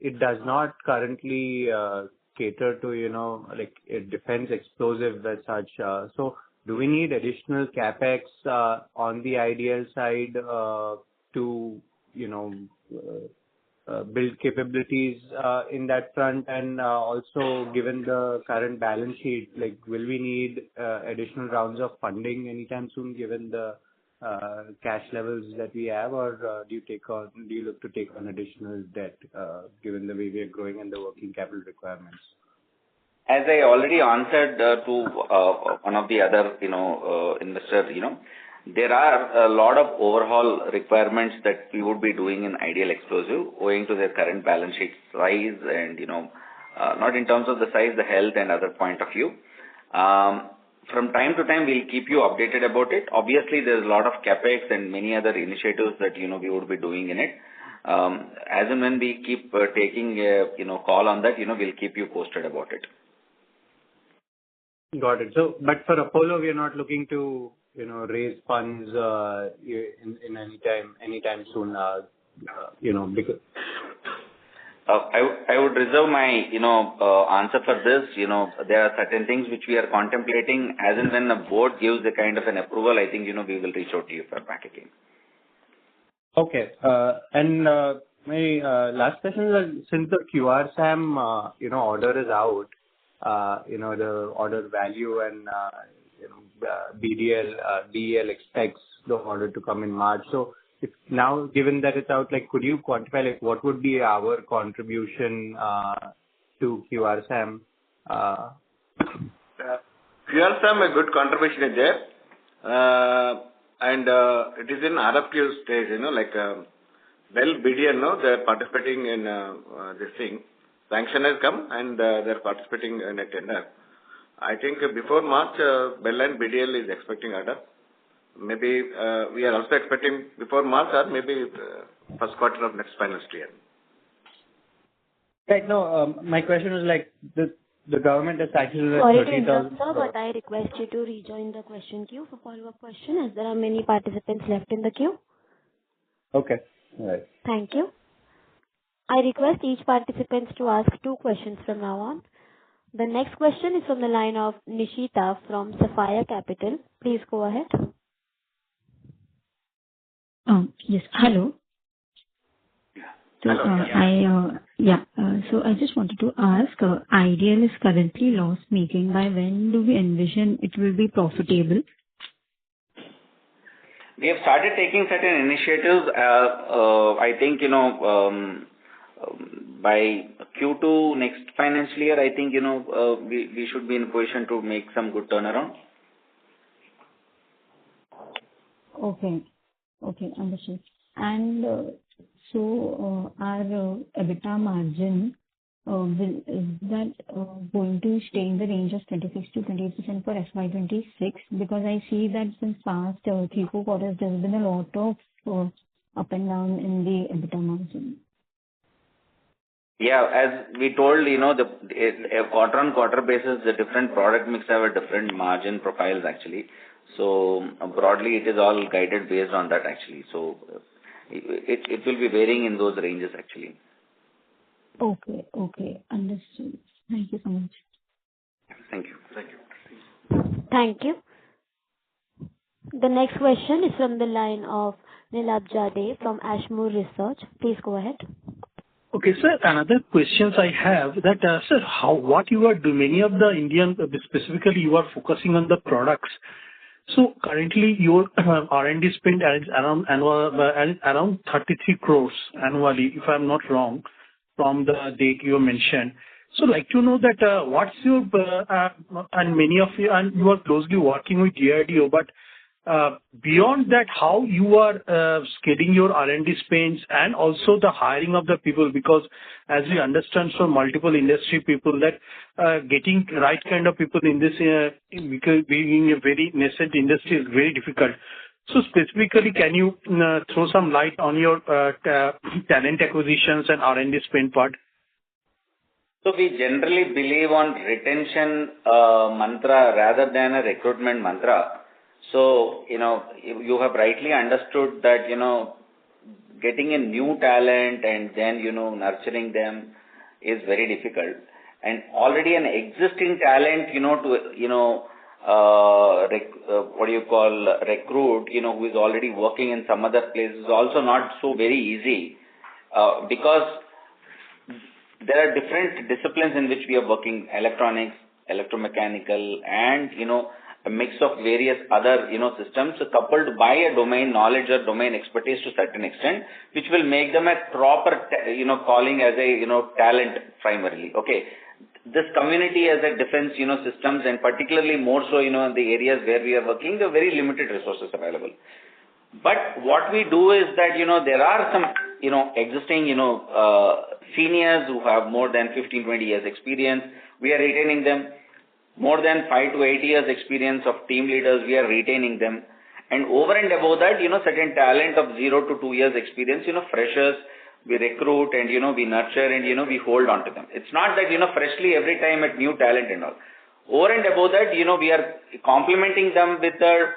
M: it does not currently cater to, a defense explosive as such. So, do we need additional capex on the ideal side to, build capabilities in that front? And also, given the current balance sheet, will we need additional rounds of funding anytime soon, given the cash levels that we have, or do you look to take on additional debt, given the way we are growing and the working capital requirements?
C: As I already answered to one of the other, investors, there are a lot of overhaul requirements that we would be doing in Ideal Explosive owing to their current balance sheet size and, not in terms of the size, the health and other point of view. From time to time, we'll keep you updated about it. Obviously, there's a lot of capex and many other initiatives that, we would be doing in it. As and when we keep taking a, call on that, we'll keep you posted about it.
M: Got it. So, but for Apollo, we are not looking to, raise funds in anytime soon, because
C: I would reserve my, answer for this. There are certain things which we are contemplating. As and when the board gives the kind of an approval, I think, we will reach out to you for back again.
M: Okay. And my last question is, since the QRSAM, order is out, the order value and, DEL expects the order to come in March. So, if now, given that it's out, like, could you quantify, like, what would be our contribution to QRSAM?
E: QRSAM, a good contribution is there. And it is in RFQ stage, like Bell, BDL, they're participating in this thing. Sanction has come and they're participating in a tender. I think before March, Bell and BDL is expecting order. Maybe we are also expecting before March or maybe first quarter of next financial year.
M: Right. No, my question was like the government has actually.
A: Sorry to interrupt, sir, but I request you to rejoin the question queue for follow-up question, as there are many participants left in the queue.
M: Okay. All right.
A: Thank you. I request each participant to ask 2 questions from now on. The next question is from the line of Nishita from Sapphire Capital. Please go ahead.
N: Yes. Hello. So, so I just wanted to ask, IDL is currently loss-making. By when do we envision it will be profitable?
C: We have started taking certain initiatives. I think, by Q2 next financial year, I think, we should be in a position to make some good turnaround.
N: Okay. Okay, understood. And so our EBITDA margin, is that going to stay in the range of 26 to 28% for FY26? Because I see that since past 3-4 quarters, there's been a lot of up and down in the EBITDA margin.
C: Yeah, as we told, the quarter-on-quarter basis, the different product mix have a different margin profiles actually. So broadly, it is all guided based on that actually. So it will be varying in those ranges actually.
N: Okay, okay, understood. Thank you so much.
C: Thank you.
E: Thank you.
A: Thank you. The next question is from the line of Nilabja Dey from Ashmore Research. Please go ahead.
D: Okay, sir. Another questions I have that, sir, what you are doing, many of the Indian, specifically you are focusing on the products. So currently your R&D spend is around 33 crores annually, if I'm not wrong, from the date you mentioned. So like to know that what's your, and many of you, and you are closely working with DRDO, but beyond that, how you are scaling your R&D spends and also the hiring of the people, because as we understand from multiple industry people that getting right kind of people in this, because being a very nascent industry is very difficult. So specifically, can you throw some light on your talent acquisitions and R&D spend part?
C: So we generally believe on retention mantra rather than a recruitment mantra. So, you have rightly understood that, getting a new talent and then, nurturing them is very difficult. And already an existing talent, recruit, who is already working in some other place is also not so very easy, because there are different disciplines in which we are working: electronics, electromechanical, and, a mix of various other, systems coupled by a domain knowledge or domain expertise to a certain extent, which will make them a proper, calling as a, talent primarily. Okay. This community as a defense, systems, and particularly more so, in the areas where we are working, there are very limited resources available. But what we do is that, there are some, existing, seniors who have more than 15-20 years experience. We are retaining them. More than 5 to 8 years experience of team leaders, we are retaining them. And over and above that, certain talent of 0 to 2 years experience, freshers, we recruit and, we nurture and, we hold on to them. It's not that, freshly every time at new talent and all. Over and above that, we are complementing them with the,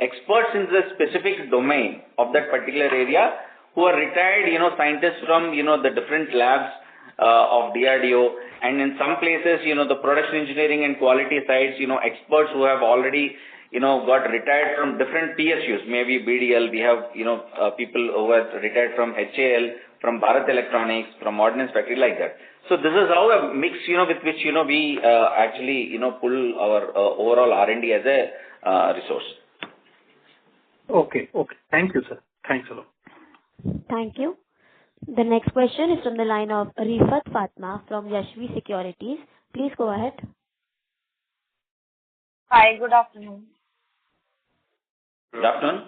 C: experts in the specific domain of that particular area who are retired, scientists from, the different labs of DRDO. And in some places, the production engineering and quality sides, experts who have already, got retired from different PSUs, maybe BDL. We have, people who have retired from HAL, from Bharat Electronics, from Ordnance Factory, like that. So this is how a mix, with which, we actually, pull our overall R&D as a resource.
D: Okay. Okay. Thank you, sir. Thanks a lot.
A: Thank you. The next question is from the line of Rifat Fatma from Yashvi Securities. Please go ahead.
O: Hi, good afternoon.
C: Good afternoon.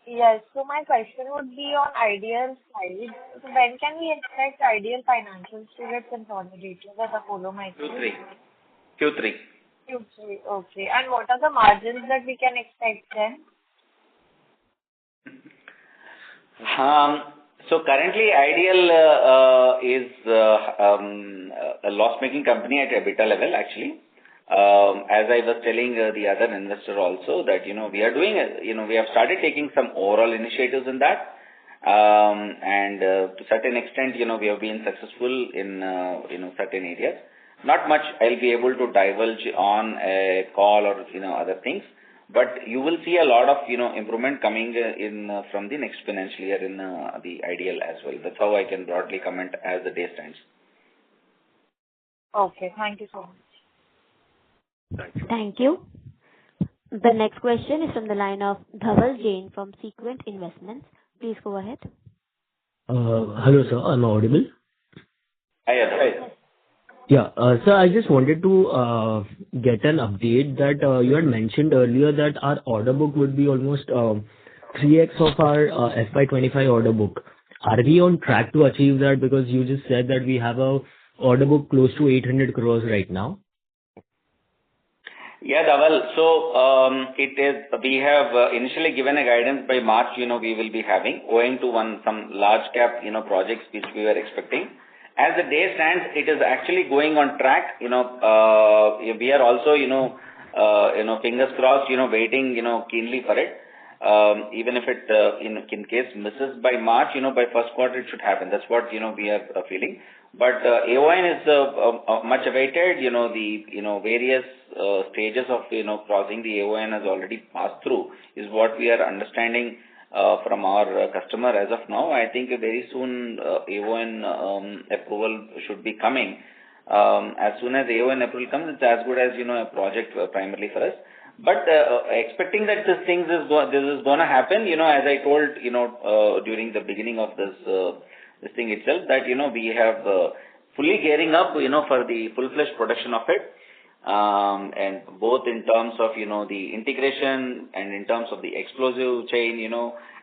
O: Yes, so my question would be on Ideal side. So when can we expect Ideal financials to get consolidated with Apollo Micro?
C: Q3.
O: Q3, okay. And what are the margins that we can expect then?
C: So currently, Ideal is a loss-making company at EBITDA level, actually. As I was telling the other investor also that, we are doing, we have started taking some overall initiatives in that. And to certain extent, we have been successful in, certain areas. Not much I'll be able to divulge on a call or, other things. But you will see a lot of, improvement coming in from the next financial year in the Ideal as well. That's how I can broadly comment as the day stands.
O: Okay, thank you so much.
A: Thank you. The next question is from the line of Dhaval Jain from Sequent Investments. Please go ahead.
P: Hello, sir. Am I audible?
C: Hi.
P: Yeah. Sir, I just wanted to get an update that you had mentioned earlier that our order book would be almost 3x of our FY25 order book. Are we on track to achieve that? Because you just said that we have a order book close to 800 crores right now.
C: Yeah, Dhaval. So we have initially given a guidance by March, we will be having, owing to some large cap, projects which we were expecting. As the day stands, it is actually going on track. We are also, fingers crossed, waiting, keenly for it. Even if it, in case misses by March, by first quarter it should happen. That's what, we are feeling. But AON is much awaited. The various stages of crossing the AON has already passed through, is what we are understanding from our customer as of now. I think very soon AON approval should be coming. As soon as AON approval comes, it's as good as a project primarily for us. But expecting that this is going to happen, as I told during the beginning of this thing itself, that we have fully gearing up for the full-fledged production of it, and both in terms of the integration and in terms of the explosive chain,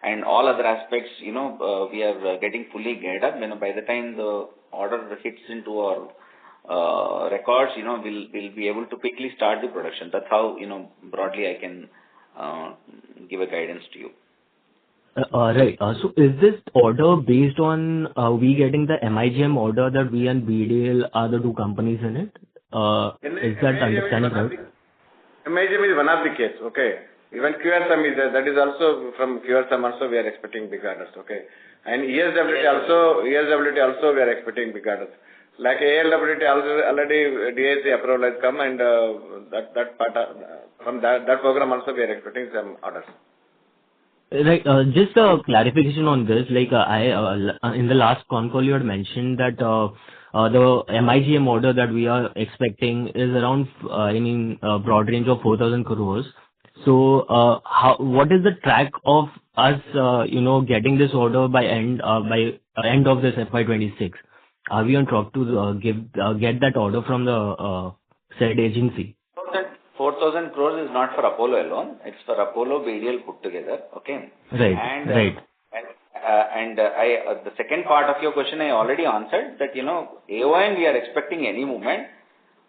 C: and all other aspects, we are getting fully geared up. By the time the order hits into our records, we'll be able to quickly start the production. That's how broadly I can give a guidance to you.
P: Right. So is this order based on we getting the MIGM order that we and BDL are the two companies in it? Is that understanding right?
E: MIGM is one of the case, okay. Even QRSAM is there. That is also from QRSAM also we are expecting big orders, okay. And ESWT also we are expecting big orders. Like ALWT also already DAC approval has come, and that part from that program also we are expecting some orders.
P: Right. Just a clarification on this. Like I in the last con call you had mentioned that the MIGM order that we are expecting is around broad range of 4,000 crores. So what is the track of us getting this order by end of this FY26? Are we on track to get that order from the said agency?
C: 4,000 crores is not for Apollo alone. It's for Apollo, BDL put together. Okay.
P: Right.
C: And the second part of your question I already answered that AON we are expecting any moment.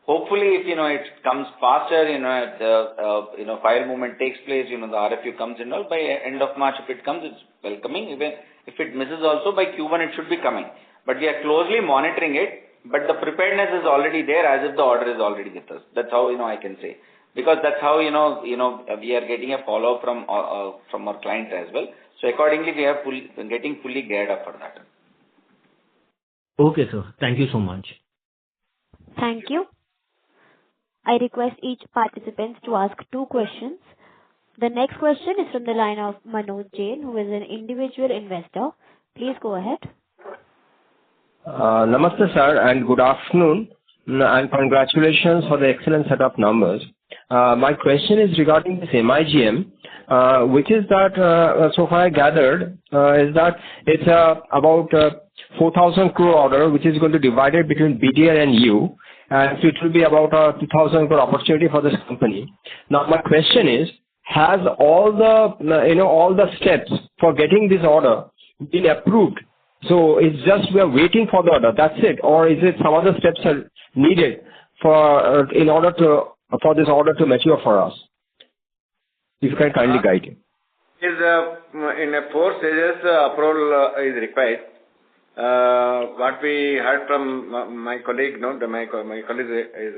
C: Hopefully, if it comes faster, the file movement takes place, the RFQ comes in all by end of March. If it comes, it's welcoming. Even if it misses also by Q1, it should be coming. But we are closely monitoring it. But the preparedness is already there as if the order is already with us. That's how I can say, because that's how we are getting a follow up from our client as well. So accordingly, we are getting fully geared up for that.
P: Okay, sir. Thank you so much.
A: Thank you. I request each participant to ask 2 questions. The next question is from the line of Manoj Jain, who is an individual investor. Please go ahead.
Q: Namaste, sir, and good afternoon, and congratulations for the excellent set of numbers. My question is regarding this MIGM, which is that, so far I gathered, is that it's about 4,000 crore order, which is going to be divided between BDL and you, and so it will be about a 2,000 crore opportunity for this company. Now, my question is, has all the steps for getting this order been approved? So it's just we are waiting for the order, that's it, or is it some other steps are needed for this order to mature for us? If you can kindly guide it.
E: In 4 stages, approval is required. What we heard from my colleague, my colleague is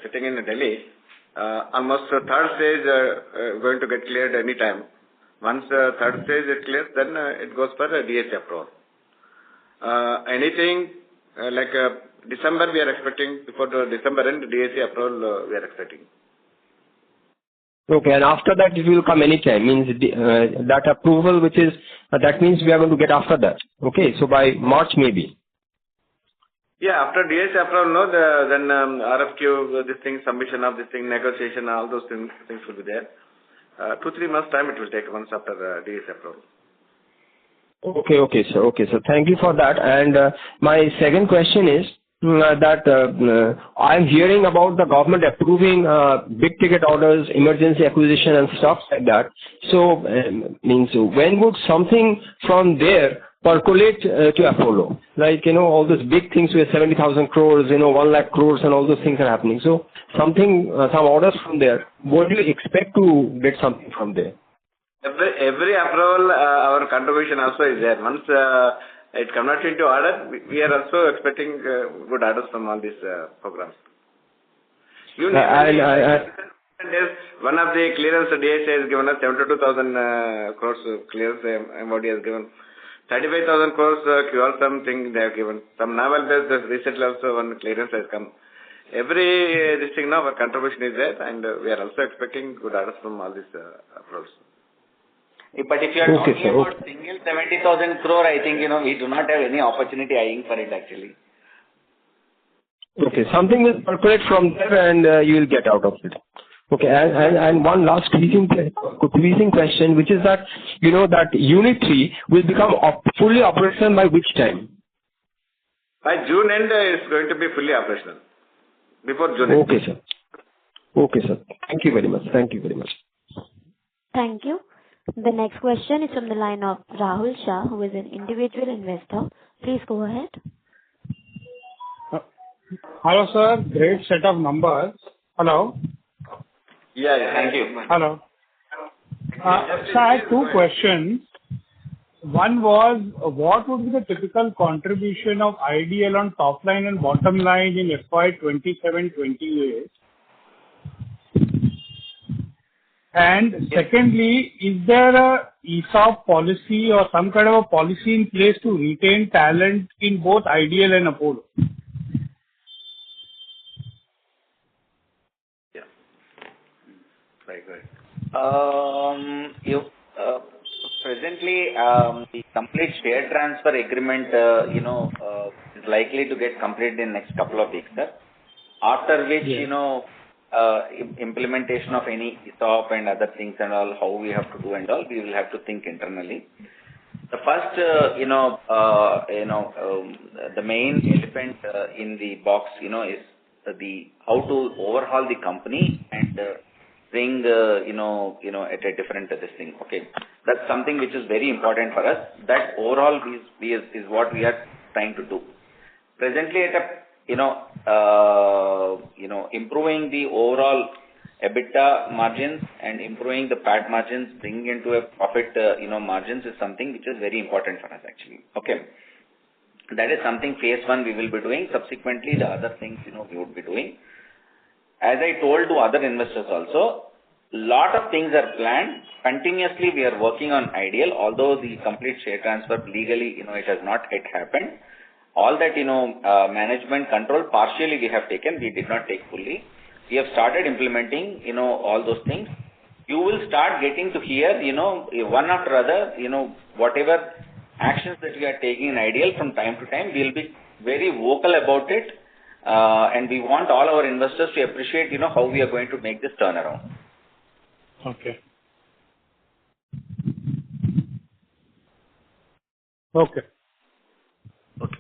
E: sitting in Delhi. Almost the 3rd stage going to get cleared any time. Once the 3rd stage is cleared, then it goes for DSA approval. Anything like December we are expecting, before the December end, DSA approval we are expecting.
Q: Okay, and after that it will come anytime, means that approval which is, that means we are going to get after that. Okay, so by March maybe.
E: Yeah, after DSA approval, then RFQ, this thing, submission of this thing, negotiation, all those things will be there. 2-3 months time it will take once after DSA approval.
Q: Okay, sir. Thank you for that. And my second question is that I'm hearing about the government approving big ticket orders, emergency acquisition and stuff like that. So, means when would something from there percolate to Apollo? Like, all those big things with 70,000 crores, 1 lakh crores and all those things are happening. So, some orders from there, what do you expect to get something from there?
E: Every approval, our contribution also is there. Once it converts into order, we are also expecting good orders from all these programs. One of the clearance DSA has given us 72,000 crores clearance, MOD has given 35,000 crores QRSAM thing they have given. Some naval based recently also one clearance has come. Every this thing now our contribution is there, and we are also expecting good orders from all these approvals.
C: But if you are talking about single 70,000 crore, I think, we do not have any opportunity eyeing for it actually.
Q: Okay, something will percolate from there and you will get out of it. Okay, and one last squeezing question, which is that, that Unit 3 will become fully operational by which time?
E: By June end, it's going to be fully operational. Before June end.
Q: Okay, sir. Thank you very much.
A: Thank you. The next question is from the line of Rahul Shah, who is an individual investor. Please go ahead.
R: Hello, sir. Great set of numbers. Hello.
E: Yeah, thank you.
R: Hello. So I have 2 questions. One was, what would be the typical contribution of IDL on top line and bottom line in FY 27-28? And secondly, is there a ESOP policy or some kind of a policy in place to retain talent in both IDL and Apollo?
E: Yeah. Very good.
C: Presently, the complete share transfer agreement, is likely to get completed in next couple of weeks, sir. After which, implementation of any ESOP and other things and all, how we have to do and all, we will have to think internally. The first, the main elephant in the box, is how to overhaul the company and bring, at a different this thing. Okay, that's something which is very important for us. That overall is what we are trying to do. Presently, at improving the overall EBITDA margins and improving the PAT margins, bringing into a profit, margins is something which is very important for us actually. Okay. That is something phase 1 we will be doing. Subsequently, the other things, we would be doing. As I told to other investors also, lot of things are planned. Continuously, we are working on IDL, although the complete share transfer legally, it has not yet happened. All that, management control, partially we have taken, we did not take fully. We have started implementing, all those things. You will start getting to hear, one after other, whatever actions that we are taking in IDL from time to time, we will be very vocal about it. And we want all our investors to appreciate, how we are going to make this turnaround.
R: Okay. Okay.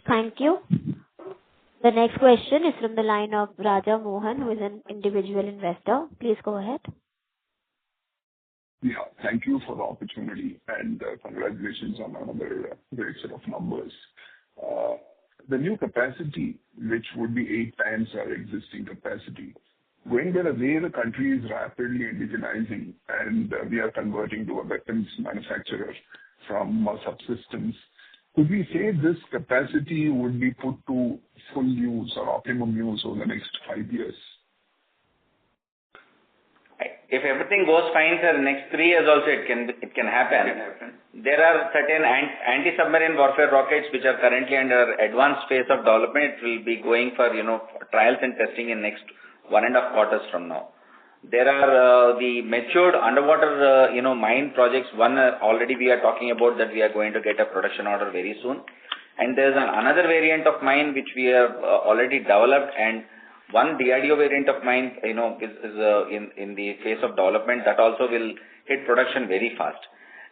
A: Thank you. The next question is from the line of Raja Mohan, who is an individual investor. Please go ahead.
S: Yeah, thank you for the opportunity and congratulations on another great set of numbers. The new capacity, which would be 8 times our existing capacity, going by the way the country is rapidly indigenizing and we are converting to a weapons manufacturer from subsystems, could we say this capacity would be put to full use or optimum use over the next 5 years?
C: If everything goes fine, sir, next 3 years also it can happen. There are certain anti-submarine warfare rockets which are currently under advanced phase of development. It will be going for trials and testing in next 1.5 quarters from now. There are the matured underwater mine projects. One already we are talking about that we are going to get a production order very soon. And there's another variant of mine which we have already developed, and one DRDO variant of mine, is in the phase of development. That also will hit production very fast.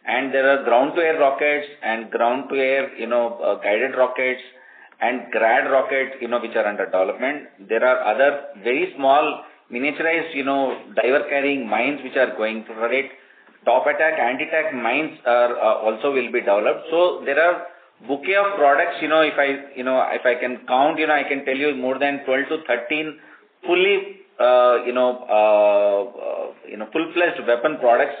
C: And there are ground-to-air rockets and ground-to-air, guided rockets and GRAD rockets, which are under development. There are other very small miniaturized, diver-carrying mines which are going for it. Top attack, anti-attack mines are also will be developed. So there are bouquet of products, if I can count, I can tell you more than 12 to 13 fully, full-fledged weapon products,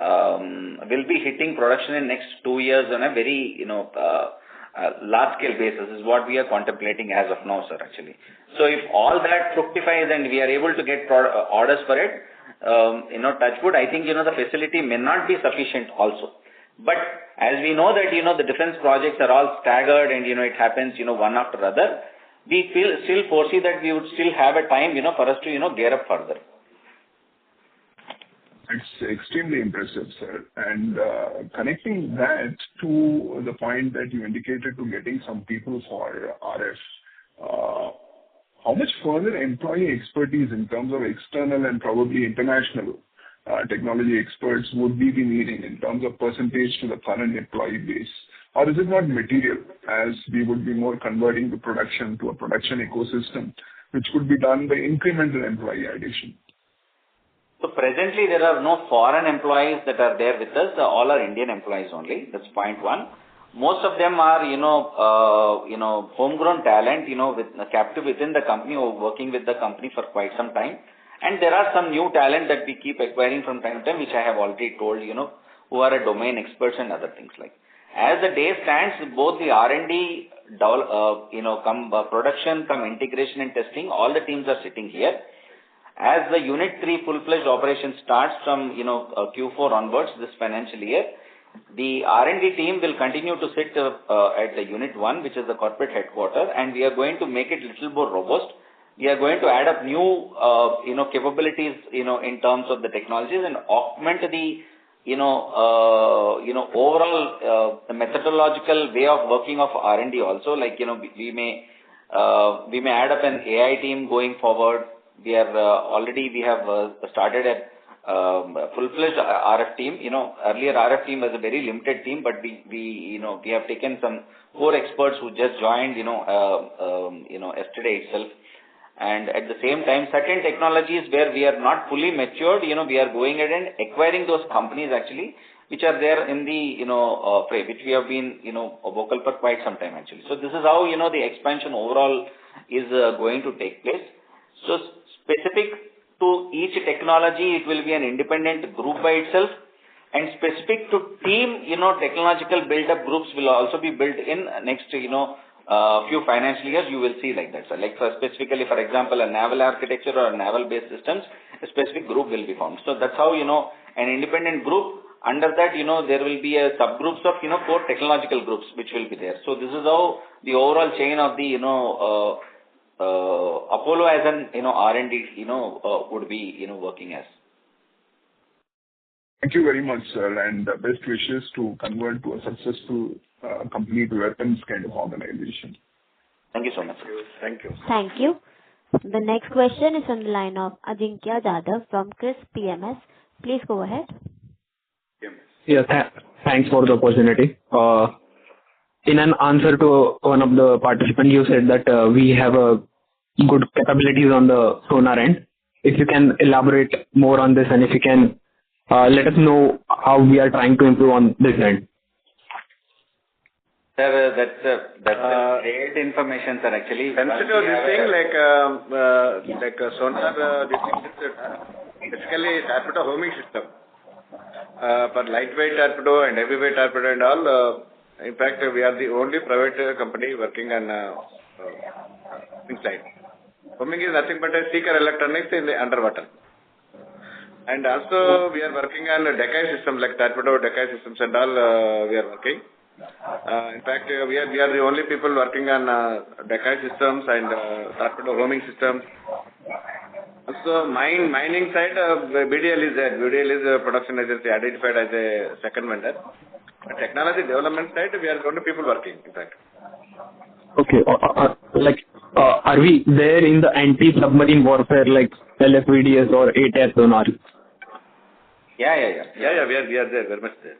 C: will be hitting production in next 2 years on a very, large-scale basis is what we are contemplating as of now, sir, actually. So if all that fructifies and we are able to get orders for it, touch wood, I think, the facility may not be sufficient also. But as we know that, the defense projects are all staggered and, it happens, one after other, we still foresee that we would still have a time, for us to, gear up further.
S: It's extremely impressive, sir. And connecting that to the point that you indicated to getting some people for RF, how much further employee expertise in terms of external and probably international technology experts would we be needing in terms of percentage to the current employee base? Or is it not material, as we would be more converting the production to a production ecosystem, which could be done by incremental employee addition?
C: So presently there are no foreign employees that are there with us. All are Indian employees only. That's point one. Most of them are, homegrown talent, captive within the company or working with the company for quite some time. And there are some new talent that we keep acquiring from time to time, which I have already told, who are a domain experts and other things like. As the day stands, both the R&D, production, integration and testing, all the teams are sitting here. As the Unit 3 full-fledged operation starts from, Q4 onwards this financial year, the R&D team will continue to sit at the Unit 1, which is the corporate headquarters, and we are going to make it a little more robust. We are going to add up new, capabilities, in terms of the technologies and augment the, overall, the methodological way of working of R&D also. Like, we may add up an AI team going forward. We have started a full-fledged RF team. Earlier RF team was a very limited team, but we have taken some core experts who just joined, yesterday itself. And at the same time, certain technologies where we are not fully matured, we are going ahead and acquiring those companies actually, which are there in the, fray, which we have been, vocal for quite some time actually. So this is how, the expansion overall is going to take place. So specific to each technology, it will be an independent group by itself, and specific to team, technological build-up groups will also be built in next, few financial years. You will see like that. So like specifically, for example, a naval architecture or naval-based systems, a specific group will be formed. So that's how, an independent group. Under that, there will be a subgroups of, 4 technological groups which will be there. So this is how the overall chain of the, Apollo as an, R&D, would be, working as.
S: Thank you very much, sir, and best wishes to convert to a successful complete weapons kind of organization.
C: Thank you so much.
E: Thank you.
A: Thank you. The next question is on the line of Ajinkya Jadhav from Chris PMS. Please go ahead.
T: Yeah, thanks for the opportunity. In an answer to one of the participants, you said that we have a good capabilities on the sonar end. If you can elaborate more on this, and if you can let us know how we are trying to improve on this end.
C: Sir, that's great information, sir. Actually,
E: sensitive this thing like sonar. This thing is basically torpedo homing system for lightweight torpedo and heavyweight torpedo and all. In fact, we are the only private company working on homing side. Homing is nothing but a seeker electronics in the underwater. And also we are working on decoy systems like torpedo decoy systems and all. We are working. In fact, we are the only people working on decoy systems and torpedo homing systems. Also, mining side, BDL is there. BDL is a production agency identified as a second vendor. But technology development side, we are the only people working. In fact.
T: Okay. Are we there in the anti-submarine warfare like LFVDS or ATAS sonar?
C: Yeah.
E: We are there, very much there.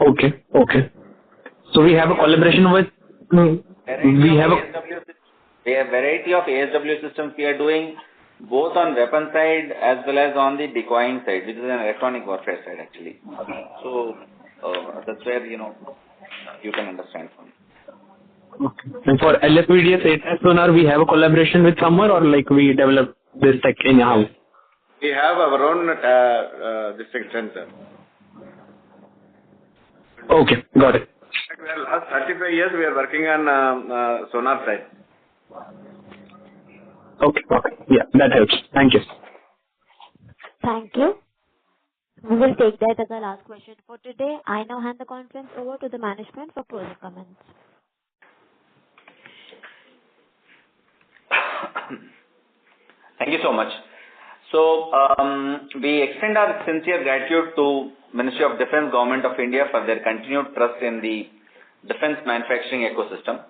T: Okay. So we have a collaboration with. We have
C: a variety of ASW systems we are doing, both on weapon side as well as on the decoying side, which is an electronic warfare side actually. So that's where you can understand from.
T: Okay. And for LFVDS ATAS sonar, we have a collaboration with someone, or like we develop this tech in house?
E: We have our own distinct sensor.
T: Okay, got it.
E: Last 35 years we are working on sonar side.
T: Okay. Yeah, that helps. Thank you.
A: Thank you. We will take that as the last question for today. I now hand the conference over to the management for closing comments.
C: Thank you so much. So, we extend our sincere gratitude to Ministry of Defence, Government of India for their continued trust in the defence manufacturing ecosystem.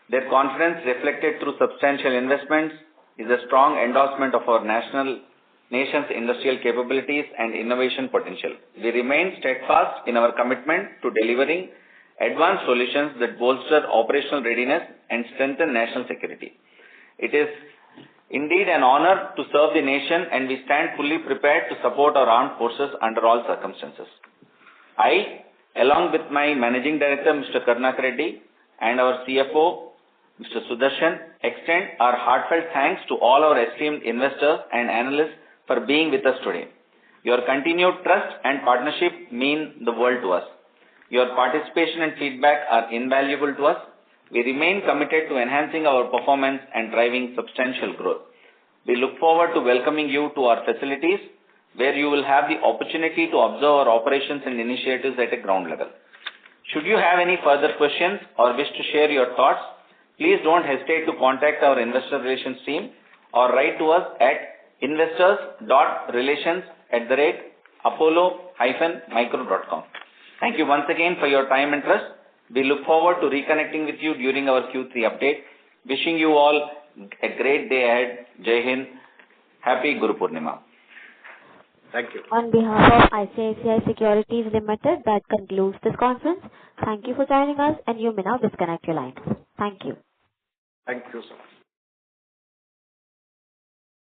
C: Their confidence, reflected through substantial investments, is a strong endorsement of our nation's industrial capabilities and innovation potential. We remain steadfast in our commitment to delivering advanced solutions that bolster operational readiness and strengthen national security. It is indeed an honor to serve the nation, and we stand fully prepared to support our armed forces under all circumstances. I, along with my Managing Director, Mr. Karnak Reddy, and our CFO, Mr. Sudarshan, extend our heartfelt thanks to all our esteemed investors and analysts for being with us today. Your continued trust and partnership mean the world to us. Your participation and feedback are invaluable to us. We remain committed to enhancing our performance and driving substantial growth. We look forward to welcoming you to our facilities, where you will have the opportunity to observe our operations and initiatives at a ground level. Should you have any further questions or wish to share your thoughts, please don't hesitate to contact our investor relations team or write to us at investors.relations@apollo-micro.com. Thank you once again for your time and trust. We look forward to reconnecting with you during our Q3 update. Wishing you all a great day ahead. Jai Hind. Happy Guru Purnima.
E: Thank you.
A: On behalf of ICICI Securities Limited, that concludes this conference. Thank you for joining us, and you may now disconnect your lines. Thank you.
E: Thank you so much.